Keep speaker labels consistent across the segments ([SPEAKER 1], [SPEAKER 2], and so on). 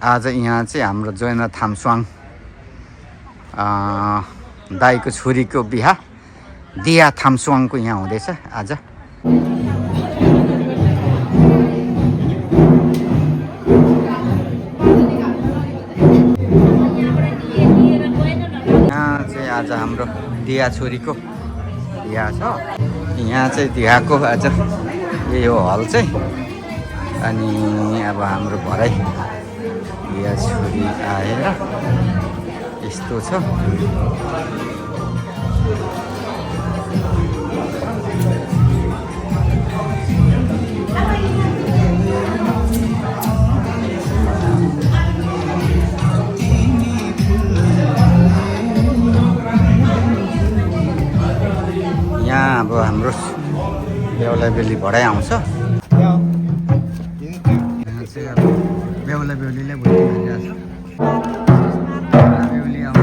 [SPEAKER 1] आज यहाँ चाहिँ हाम्रो जोयना थामस्वाङ दाइको छोरीको बिहा दिया थामस्वाङको यहाँ हुँदैछ आज। यहाँ चाहिँ आज हाम्रो दिया छोरीको बिहा छ। यहाँ चाहिँ दियाको आज यही हो हल चाहिँ। अनि अब हाम्रो भरै दिया छोरी आएर यस्तो छ। यहाँ अब हाम्रो बेहुला बेहुली भरै आउँछ। यहाँ चाहिँ अब बेहुला बेहुलीले भोलि भइरहेछ। बेहुली आउँछ।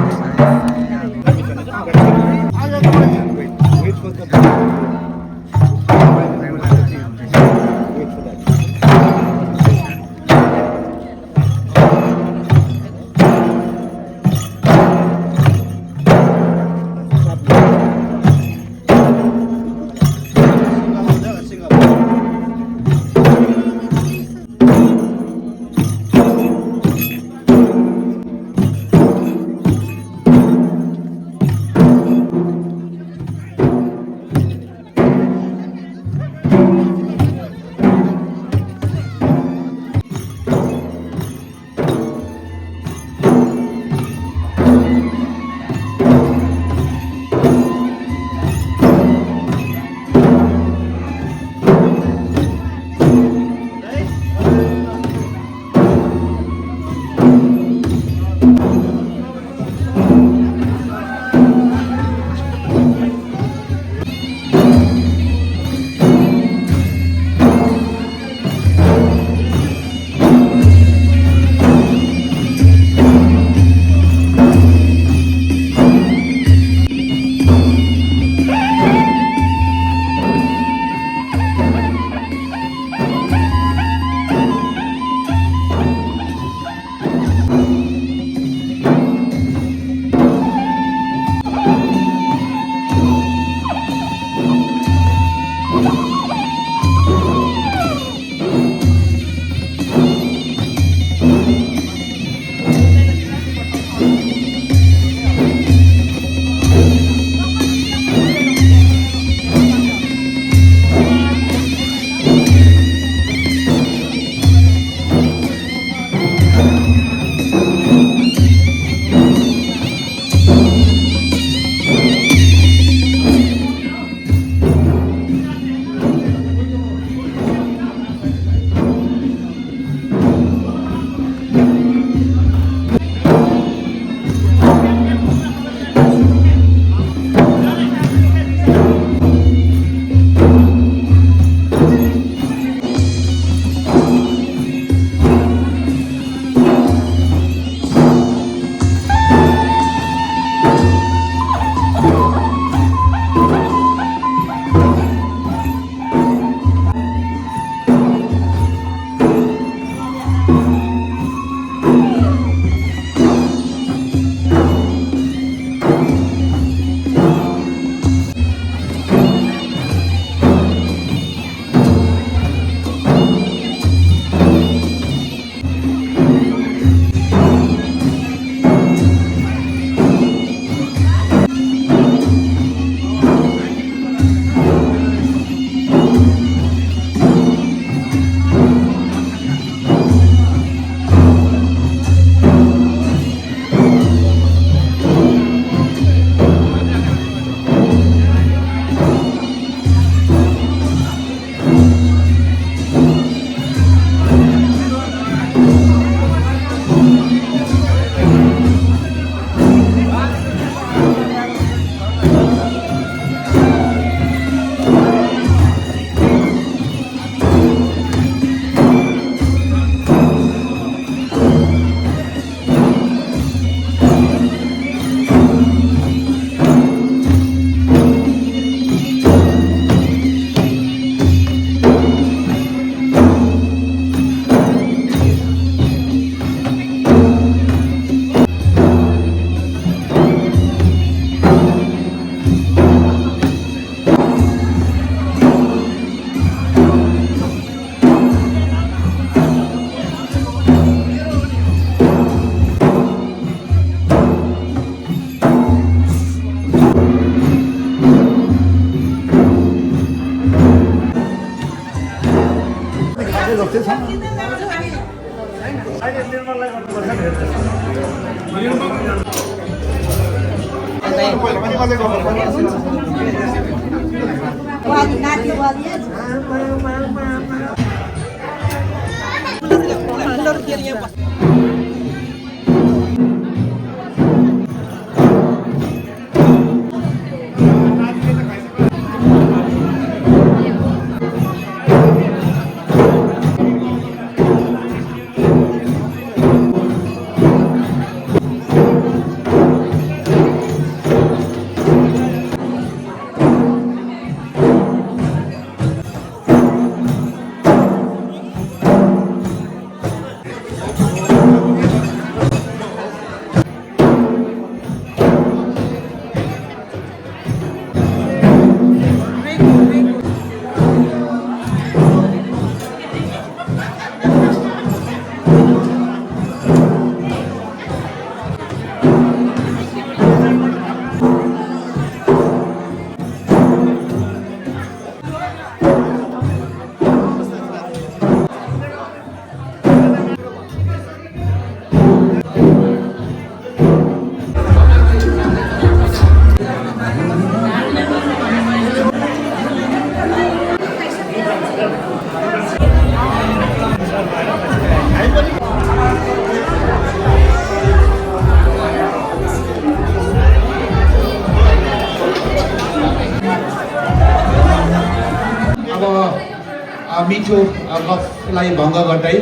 [SPEAKER 2] मिठो गफलाई भङ्ग गर्दै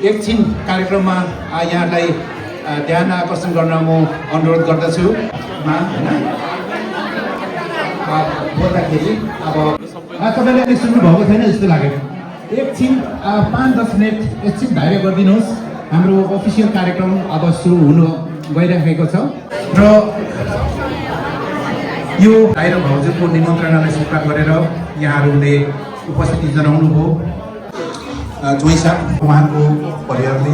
[SPEAKER 2] एकछिन कार्यक्रममा यहाँलाई ध्यान आकर्षण गर्न म अनुरोध गर्दछु बोल्दाखेरि अब तपाईँले अहिले सुन्नुभएको छैन जस्तो लाग्यो एकछिन 5-10 मिनट एकछिन धैर्य गरिदिनुहोस् हाम्रो अफिसियल कार्यक्रम अब सुरु हुनु गइरहेको छ र यो भाइ र भाउजूको निमन्त्रणालाई स्वीकार गरेर यहाँहरूले उपस्थिति जनाउनु हो जोइ साहब उहाँको परिवारले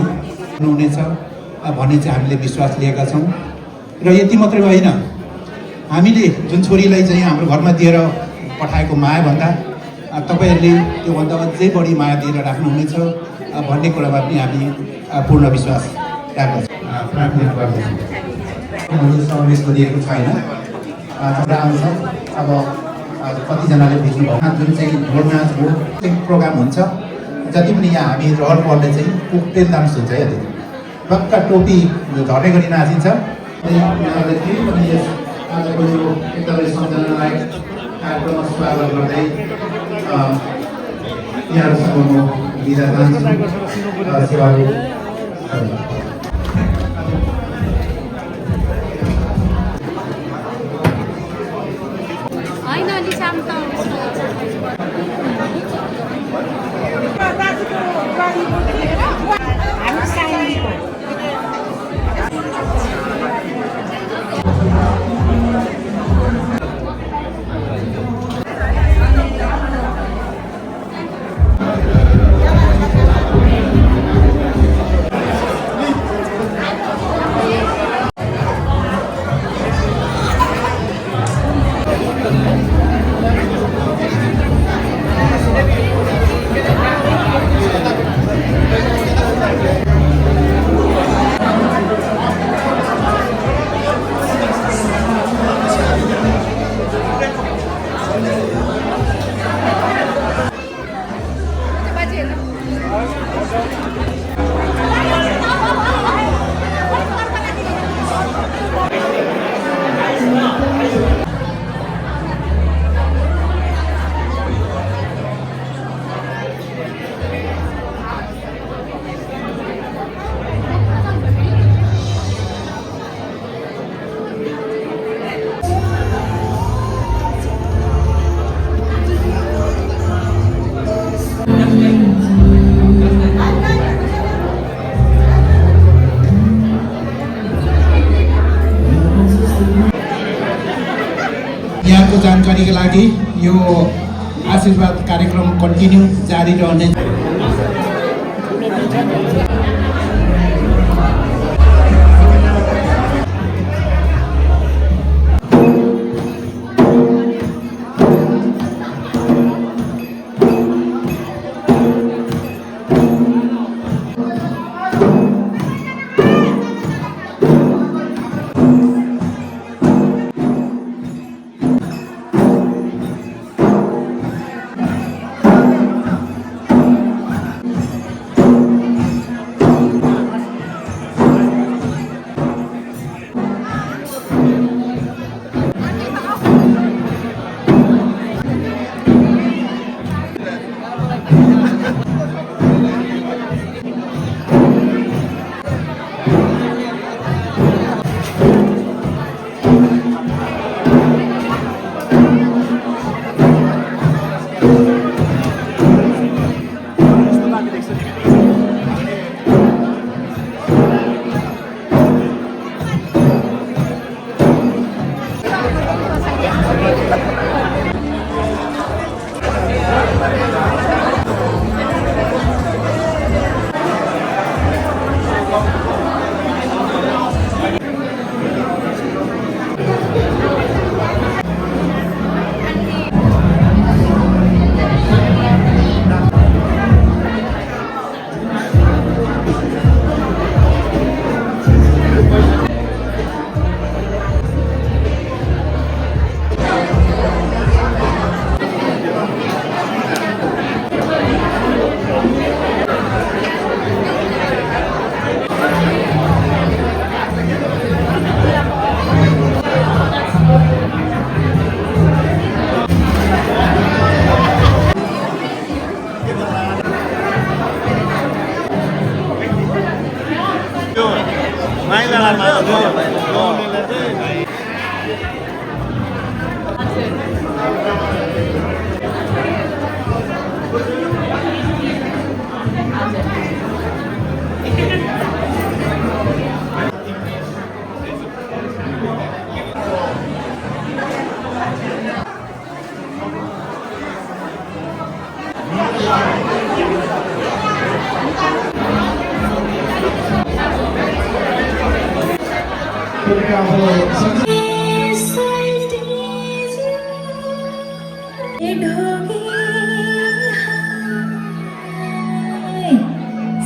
[SPEAKER 2] हुनेछ भन्ने चाहिँ हामीले विश्वास लिएका छौँ र यति मात्रै होइन हामीले जुन छोरीलाई चाहिँ हाम्रो घरमा दिएर पठाएको मायाभन्दा तपाईँहरूले त्योभन्दा अझै बढी माया दिएर राख्नुहुनेछ भन्ने कुरामा पनि हामी पूर्ण विश्वास राख्दछौँ प्रार्थना गर्दछौँ समावेश गरिएको छैन थुप्रो आउँछ अब कतिजनाले बुझ्नुभयो जुन चाहिँ ढोल नाच हो प्रोग्राम हुन्छ जति पनि यहाँ हामी रहर पर्ने चाहिँ कोकटेल डान्स हुन्छ यति पक्का टोपी झर्ने गरी नाचिन्छ उनीहरूले फेरि पनि यस आजको यो एकदमै सम्झनालाई कार्यक्रममा स्वागत गर्दै यहाँहरूसँग म बिदा चाहन्छु सेवाहरू यहाँको जानकारीका लागि यो आशीर्वाद कार्यक्रम कन्टिन्यू जारी रहने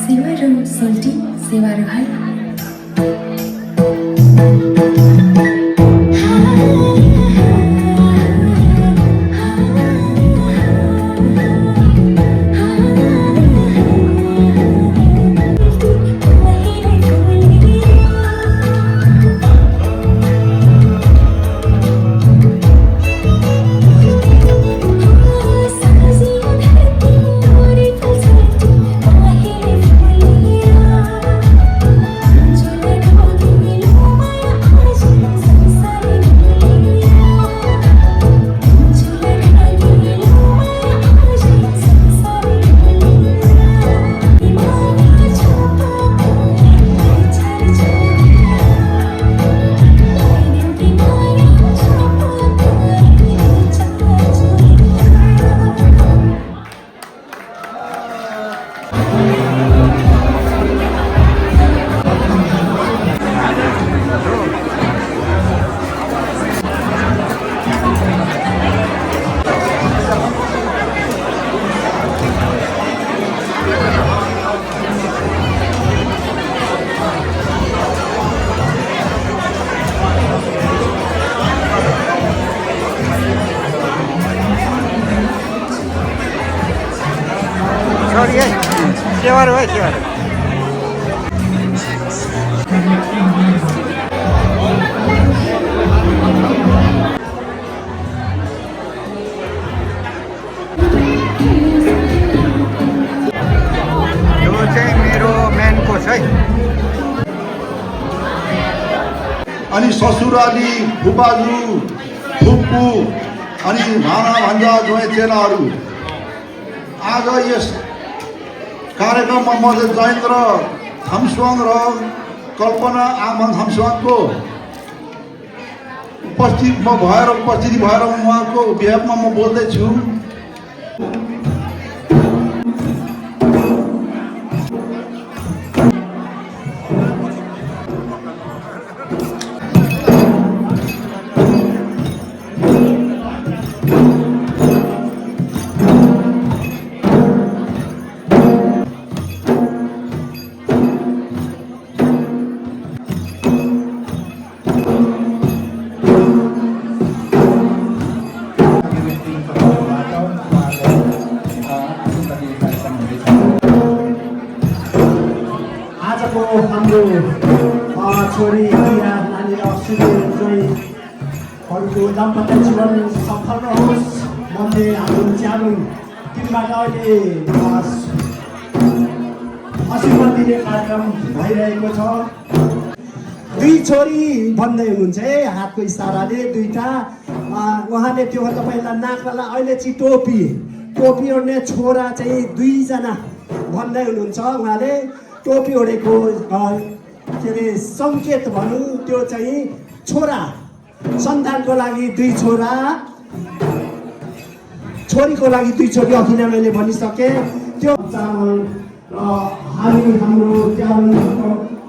[SPEAKER 3] सेवारो सल्टी सेवारो है
[SPEAKER 1] सरी है सेवारो है सेवारो यो चाहिँ मेरो मेन कोर्स है
[SPEAKER 4] अनि ससुराली फुपाजु फुप्पू अनि भाना भन्जा जोइ चेलाहरू आज यस कार्यक्रममा म चाहिँ जयेन्द्र थाम्सुवाङ र कल्पना आमाङ थाम्सुवाङको उपस्थिति भएर उहाँको बिहेफमा म बोल्दैछु।
[SPEAKER 5] हाम्रो छोरी प्रिया नानी अक्सिले जोइहरूको दाम्पत्य जीवन सफल रहोस् भन्दै हाम्रो च्यानो टिमबाट अहिले आशीर्वाद दिने कार्यक्रम भइरहेको छ। दुई छोरी भन्दै हुनुहुन्छ है हातको इसाराले दुईटा उहाँले त्योभन्दा पहिला नाकवाला अहिले चाहिँ टोपी ओड्ने छोरा चाहिँ दुईजना भन्दै हुनुहुन्छ। उहाँले टोपी ओढेको के अरे सङ्केत भनौँ त्यो चाहिँ छोरा सन्तानको लागि दुई छोरा छोरीको लागि दुई छोरी अघि नै मैले भनिसकेँ। त्यो चामल हाम्रो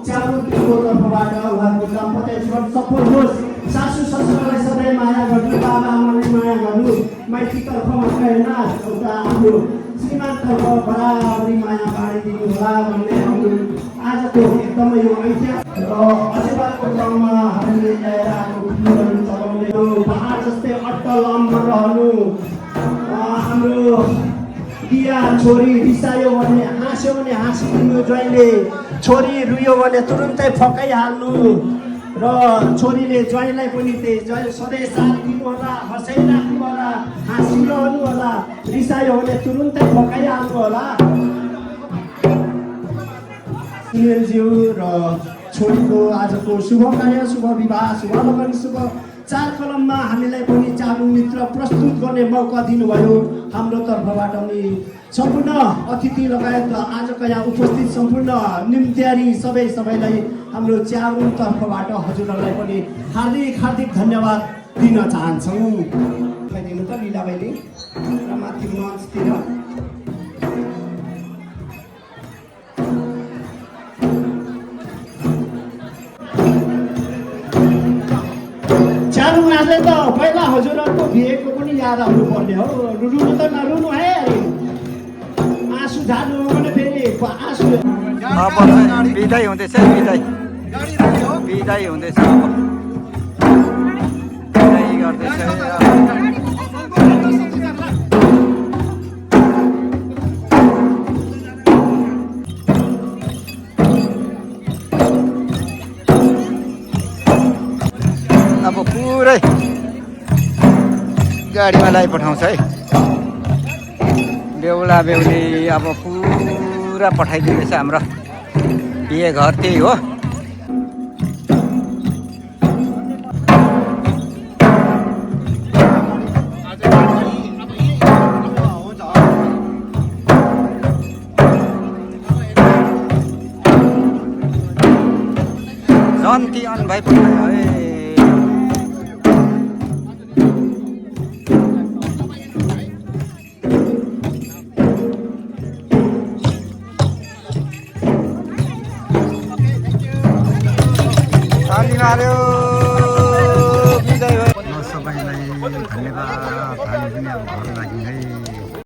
[SPEAKER 5] च्यारोको तर्फबाट उहाँको दाम्पत्य जीवन सफल होस्। सासू ससुरालाई सधैँ माया गर्नु बाबा आमालाई माया गर्नु माइतीतर्फ मात्रै होइन एउटा हाम्रो श्रीमानतर्फ बराबरी माया बाँडिदिनु होला भन्ने हाम्रो आजको एकदमै यो ऐतिहासिक र आशीर्वादको क्रममा हामीले ल्याएर आएको फुलहरू चलाउने पहाड जस्तै अट्टल अम्बर रहनु। हाम्रो दिया छोरी रिसायो भने हाँस्यो भने हाँसिदिनु ज्वाइँले छोरी रुयो भने तुरुन्तै फकाइहाल्नु र छोरीले ज्वाइँलाई पनि त्यही ज्वाइँ सधैँ साथ दिनु होला हँसाइराख्नु होला हाँसिरहनु होला रिसायो भने तुरुन्तै फकाइहाल्नु होला। सुनिलज्यू र छोरीको आजको शुभ कार्य, शुभ विवाह, शुभ लगन, शुभ चार कलममा हामीलाई पनि चालु मित्र प्रस्तुत गर्ने मौका दिनुभयो। हाम्रो तर्फबाट पनि सम्पूर्ण अतिथि लगायत आजका यहाँ उपस्थित सम्पूर्ण निम्त्यारी सबैलाई हाम्रो च्याउन तर्फबाट हजुरहरूलाई पनि हार्दिक धन्यवाद दिन चाहन्छौँ। दिनु त लीलाबाईले र माथि मञ्चतिर च्याउन नाच्दै त पहिला हजुरहरूको बिहेको पनि याद आउनु पर्ने हो। रुनु त नरुनु है, आँसु झार्नु हो भने फेरि आँसु
[SPEAKER 1] अब चाहिँ बिदाई हुँदैछ, बिदाई हुँदैछ, अब बिदाई गर्दैछ। अब पुरै गाडीमा ल्याइपठाउँछ है बेहुला बेहुली। अब पुरा पठाइदिँदैछ हाम्रो बिहे घर, त्यही हो। जन्ती अन भाइ पठायो है। मार्यो बिदाई भयो। सबैलाई धन्यवाद। हामी पनि अब घर लाग्यौँ है।